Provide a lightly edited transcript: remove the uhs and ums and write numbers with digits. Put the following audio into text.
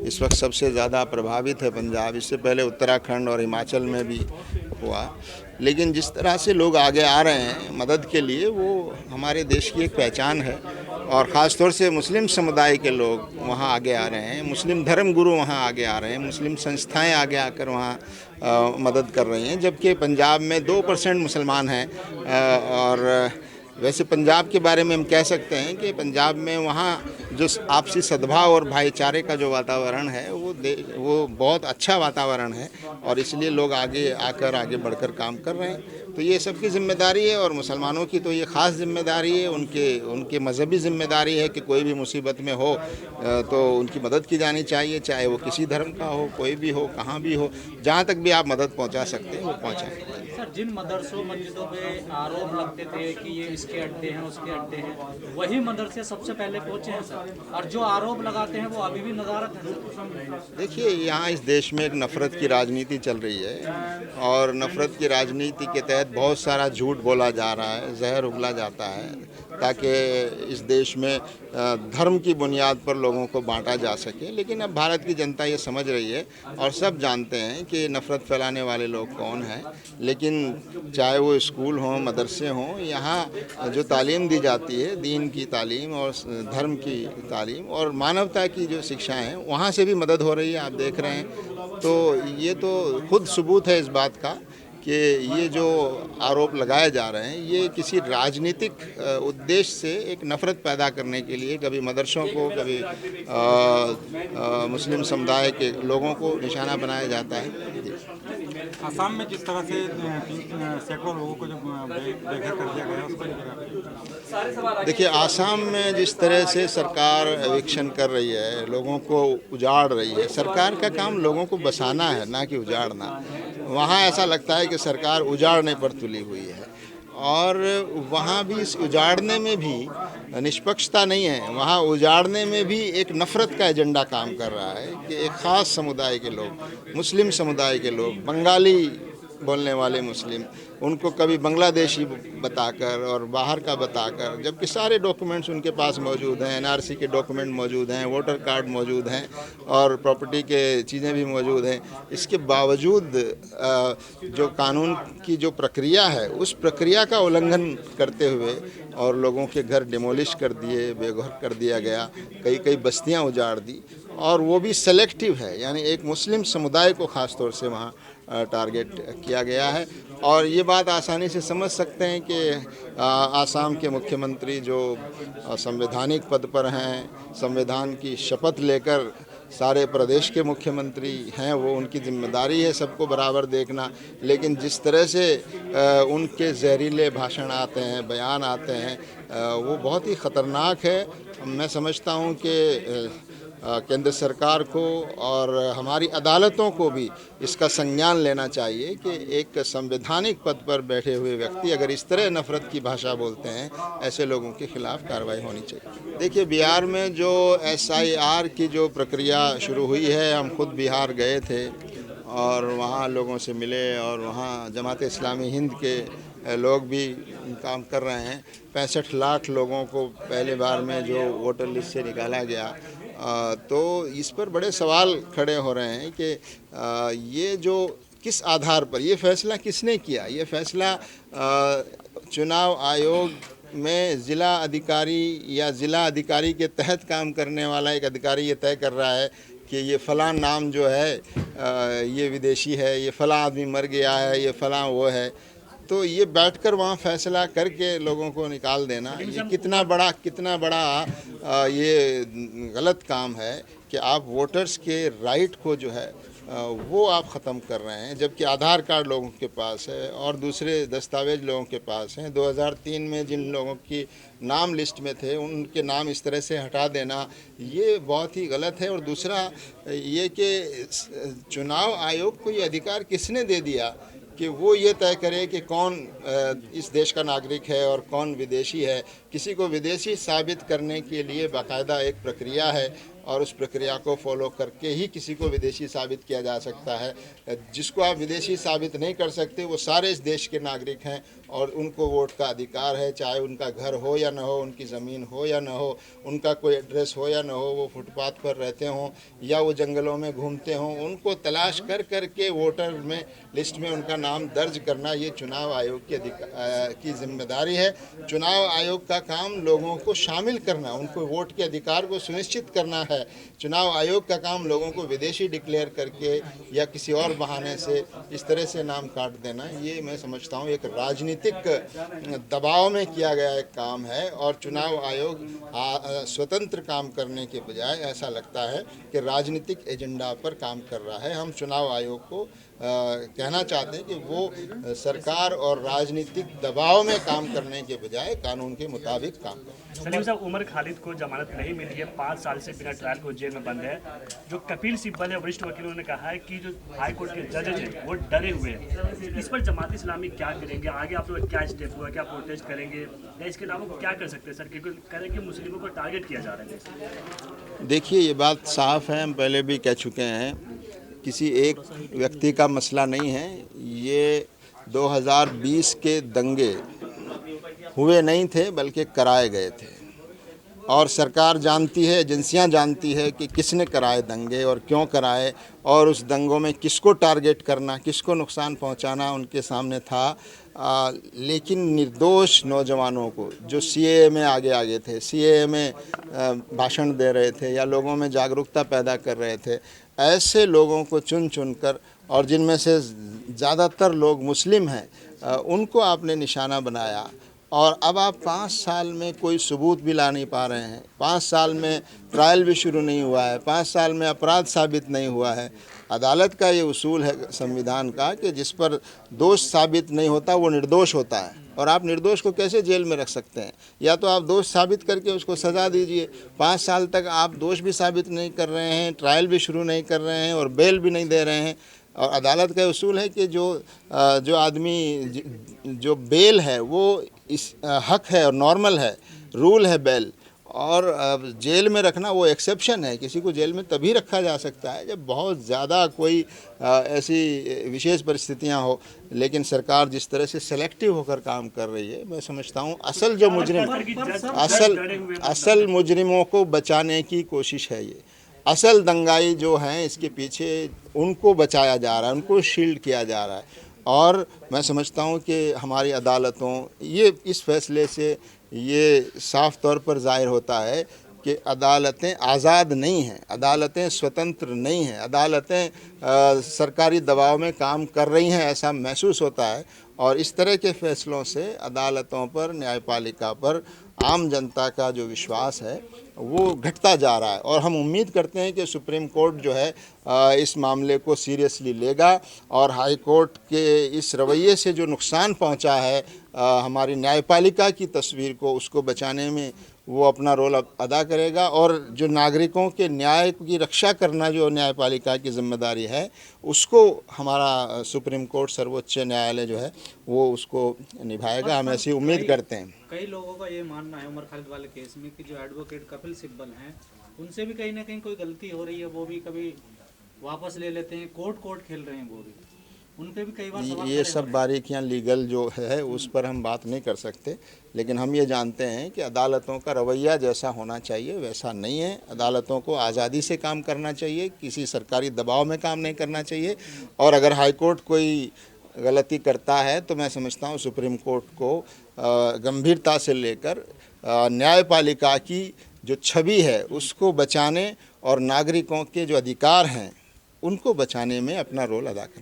इस वक्त सबसे ज़्यादा प्रभावित है पंजाब। इससे पहले उत्तराखंड और हिमाचल में भी हुआ। लेकिन जिस तरह से लोग आगे आ रहे हैं मदद के लिए, वो हमारे देश की एक पहचान है। और ख़ास तौर से मुस्लिम समुदाय के लोग वहाँ आगे आ रहे हैं, मुस्लिम धर्म गुरु वहाँ आगे आ रहे हैं, मुस्लिम संस्थाएं आगे आकर वहाँ मदद कर रही हैं। जबकि पंजाब में 2% मुसलमान हैं। और वैसे पंजाब के बारे में हम कह सकते हैं कि पंजाब में वहाँ जो आपसी सद्भाव और भाईचारे का जो वातावरण है वो बहुत अच्छा वातावरण है। और इसलिए लोग आगे आकर आगे बढ़कर काम कर रहे हैं। तो ये सबकी जिम्मेदारी है, और मुसलमानों की तो ये ख़ास जिम्मेदारी है, उनके मजहबी जिम्मेदारी है कि कोई भी मुसीबत में हो तो उनकी मदद की जानी चाहिए, चाहे वो किसी धर्म का हो, कोई भी हो, कहाँ भी हो। जहाँ तक भी आप मदद पहुँचा सकते हैं वो पहुँचाएं। सर, जिन मदरसों मस्जिदों पे आरोप लगते थे कि ये इसके अड्डे हैं उसके अड्डे हैं, वही मदरसे सबसे पहले पहुंचे हैं सर, और जो आरोप लगाते हैं वो अभी भी नदारत है सर। देखिए, यहाँ इस देश में एक नफ़रत की राजनीति चल रही है, और नफ़रत की राजनीति के तहत बहुत सारा झूठ बोला जा रहा है, जहर उगला जाता है, ताकि इस देश में धर्म की बुनियाद पर लोगों को बांटा जा सके। लेकिन अब भारत की जनता ये समझ रही है, और सब जानते हैं कि नफ़रत फैलाने वाले लोग कौन हैं। लेकिन चाहे वो स्कूल हों, मदरसे हों, यहाँ जो तालीम दी जाती है, दीन की तालीम और धर्म की तालीम और मानवता की जो शिक्षा है, वहाँ से भी मदद हो रही है, आप देख रहे हैं। तो ये तो खुद सबूत है इस बात का कि ये जो आरोप लगाए जा रहे हैं ये किसी राजनीतिक उद्देश्य से एक नफ़रत पैदा करने के लिए, कभी मदरसों को, कभी मुस्लिम समुदाय के लोगों को निशाना बनाया जाता है। आसाम में जिस तरह से सैकड़ों लोगों को जो बेघर कर दिया गया उसको, देखिए, आसाम में जिस तरह से सरकार एविक्शन कर रही है, लोगों को उजाड़ रही है। सरकार का काम लोगों को बसाना है, ना कि उजाड़ना। वहाँ ऐसा लगता है कि सरकार उजाड़ने पर तुली हुई है, और वहाँ भी इस उजाड़ने में भी निष्पक्षता नहीं है। वहाँ उजाड़ने में भी एक नफ़रत का एजेंडा काम कर रहा है कि एक ख़ास समुदाय के लोग, मुस्लिम समुदाय के लोग, बंगाली बोलने वाले मुस्लिम, उनको कभी बांग्लादेशी बताकर और बाहर का बताकर, जबकि सारे डॉक्यूमेंट्स उनके पास मौजूद हैं, एनआरसी के डॉक्यूमेंट मौजूद हैं, वोटर कार्ड मौजूद हैं, और प्रॉपर्टी के चीज़ें भी मौजूद हैं। इसके बावजूद जो कानून की जो प्रक्रिया है, उस प्रक्रिया का उल्लंघन करते हुए और लोगों के घर डिमोलिश कर दिए, बेघर कर दिया गया, कई कई बस्तियां उजाड़ दी, और वो भी सेलेक्टिव है, यानी एक मुस्लिम समुदाय को ख़ास तौर से वहाँ टारगेट किया गया है। और ये बात आसानी से समझ सकते हैं कि आसाम के मुख्यमंत्री जो संवैधानिक पद पर हैं, संविधान की शपथ लेकर सारे प्रदेश के मुख्यमंत्री हैं, वो उनकी जिम्मेदारी है सबको बराबर देखना। लेकिन जिस तरह से उनके जहरीले भाषण आते हैं, बयान आते हैं, वो बहुत ही ख़तरनाक है। मैं समझता हूँ कि केंद्र सरकार को और हमारी अदालतों को भी इसका संज्ञान लेना चाहिए कि एक संवैधानिक पद पर बैठे हुए व्यक्ति अगर इस तरह नफ़रत की भाषा बोलते हैं, ऐसे लोगों के खिलाफ कार्रवाई होनी चाहिए। देखिए, बिहार में जो SIR की जो प्रक्रिया शुरू हुई है, हम खुद बिहार गए थे और वहाँ लोगों से मिले, और वहाँ जमात इस्लामी हिंद के लोग भी काम कर रहे हैं। 65 लाख लोगों को पहले बार में जो वोटर लिस्ट से निकाला गया, तो इस पर बड़े सवाल खड़े हो रहे हैं कि ये जो किस आधार पर ये फैसला किसने किया। ये फैसला चुनाव आयोग में ज़िला अधिकारी या ज़िला अधिकारी के तहत काम करने वाला एक अधिकारी ये तय कर रहा है कि ये फ़लाँ नाम जो है ये विदेशी है, ये फ़लाँ आदमी मर गया है, ये फ़लाँ वो है। तो ये बैठकर वहाँ फैसला करके लोगों को निकाल देना, ये कितना बड़ा ये गलत काम है कि आप वोटर्स के राइट को जो है वो आप ख़त्म कर रहे हैं। जबकि आधार कार्ड लोगों के पास है और दूसरे दस्तावेज लोगों के पास हैं। 2003 में जिन लोगों की नाम लिस्ट में थे उनके नाम इस तरह से हटा देना, ये बहुत ही गलत है। और दूसरा ये कि चुनाव आयोग को ये अधिकार किसने दे दिया कि वो ये तय करे कि कौन इस देश का नागरिक है और कौन विदेशी है। किसी को विदेशी साबित करने के लिए बाकायदा एक प्रक्रिया है, और उस प्रक्रिया को फॉलो करके ही किसी को विदेशी साबित किया जा सकता है। जिसको आप विदेशी साबित नहीं कर सकते वो सारे इस देश के नागरिक हैं और उनको वोट का अधिकार है, चाहे उनका घर हो या न हो, उनकी ज़मीन हो या न हो, उनका कोई एड्रेस हो या न हो, वो फुटपाथ पर रहते हों या वो जंगलों में घूमते हों, उनको तलाश कर कर के वोटर में लिस्ट में उनका नाम दर्ज करना ये चुनाव आयोग की जिम्मेदारी है। चुनाव आयोग का काम लोगों को शामिल करना, उनको वोट के अधिकार को सुनिश्चित करना है। चुनाव आयोग का काम लोगों को विदेशी डिक्लेयर करके या किसी और बहाने से इस तरह से नाम काट देना, ये मैं समझता हूँ एक राजनीतिक दबाव में किया गया एक काम है। और चुनाव आयोग स्वतंत्र काम करने के बजाय ऐसा लगता है कि राजनीतिक एजेंडा पर काम कर रहा है। हम चुनाव आयोग को कहना चाहते हैं कि वो सरकार और राजनीतिक दबाव में काम करने के बजाय कानून के मुताबिक काम करें। सलीम साहब, उमर खालिद को जमानत नहीं मिली है, 5 साल से बिना ट्रायल को जेल में बंद है। जो कपिल सिब्बल है, वरिष्ठ वकीलों ने कहा है कि जो हाई कोर्ट के जजेज हैं वो डरे हुए हैं। इस पर जमात इस्लामी क्या करेंगे? आगे आप लोग क्या स्टेप हुआ, क्या प्रोटेस्ट करेंगे या इसके अलावा क्या कर सकते हैं सर? क्योंकि कह रहे हैं कि मुस्लिमों को टारगेट किया जा रहा है। देखिए, ये बात साफ है, हम पहले भी कह चुके हैं, किसी एक व्यक्ति का मसला नहीं है। ये 2020 के दंगे हुए नहीं थे बल्कि कराए गए थे और सरकार जानती है, एजेंसियां जानती है कि किसने कराए दंगे और क्यों कराए और उस दंगों में किसको टारगेट करना, किसको नुकसान पहुंचाना उनके सामने था। लेकिन निर्दोष नौजवानों को जो सीएए में आगे थे, सीएए में भाषण दे रहे थे या लोगों में जागरूकता पैदा कर रहे थे, ऐसे लोगों को चुन चुनकर, और जिनमें से ज़्यादातर लोग मुस्लिम हैं, उनको आपने निशाना बनाया। और अब आप 5 साल में कोई सबूत भी ला नहीं पा रहे हैं, 5 साल में ट्रायल भी शुरू नहीं हुआ है, 5 साल में अपराध साबित नहीं हुआ है। अदालत का ये उसूल है संविधान का कि जिस पर दोष साबित नहीं होता वो निर्दोष होता है। और आप निर्दोष को कैसे जेल में रख सकते हैं? या तो आप दोष साबित करके उसको सज़ा दीजिए। 5 साल तक आप दोष भी साबित नहीं कर रहे हैं, ट्रायल भी शुरू नहीं कर रहे हैं और बेल भी नहीं दे रहे हैं। और अदालत का उसूल है कि जो आदमी जो बेल है वो इस हक है और नॉर्मल है, रूल है बेल। और जेल में रखना वो एक्सेप्शन है। किसी को जेल में तभी रखा जा सकता है जब बहुत ज़्यादा कोई ऐसी विशेष परिस्थितियां हो। लेकिन सरकार जिस तरह से सेलेक्टिव होकर काम कर रही है, मैं समझता हूं असल मुजरिमों को बचाने की कोशिश है। ये असल दंगाई जो हैं इसके पीछे उनको बचाया जा रहा है, उनको शील्ड किया जा रहा है। और मैं समझता हूं कि हमारी अदालतों, ये इस फैसले से ये साफ तौर पर जाहिर होता है कि अदालतें आज़ाद नहीं हैं, अदालतें स्वतंत्र नहीं हैं, अदालतें सरकारी दबाव में काम कर रही हैं, ऐसा महसूस होता है। और इस तरह के फैसलों से अदालतों पर, न्यायपालिका पर आम जनता का जो विश्वास है वो घटता जा रहा है। और हम उम्मीद करते हैं कि सुप्रीम कोर्ट जो है इस मामले को सीरियसली लेगा और हाई कोर्ट के इस रवैये से जो नुकसान पहुंचा है हमारी न्यायपालिका की तस्वीर को, उसको बचाने में वो अपना रोल अदा करेगा। और जो नागरिकों के न्याय की रक्षा करना जो न्यायपालिका की जिम्मेदारी है, उसको हमारा सुप्रीम कोर्ट, सर्वोच्च न्यायालय जो है वो उसको निभाएगा, हम ऐसी उम्मीद करते हैं। कई लोगों का ये मानना है उमर खालिद वाले केस में कि जो एडवोकेट कपिल सिब्बल हैं उनसे भी कहीं ना कहीं कोई गलती हो रही है, वो भी कभी वापस ले लेते हैं, कोर्ट खेल रहे हैं, वो भी उन पे भी कई बार सवाल ये सब बारीकियां लीगल जो है उस पर हम बात नहीं कर सकते। लेकिन हम ये जानते हैं कि अदालतों का रवैया जैसा होना चाहिए वैसा नहीं है। अदालतों को आज़ादी से काम करना चाहिए, किसी सरकारी दबाव में काम नहीं करना चाहिए। और अगर हाई कोर्ट कोई गलती करता है तो मैं समझता हूँ सुप्रीम कोर्ट को गंभीरता से लेकर न्यायपालिका की जो छवि है उसको बचाने और नागरिकों के जो अधिकार हैं उनको बचाने में अपना रोल अदा करना।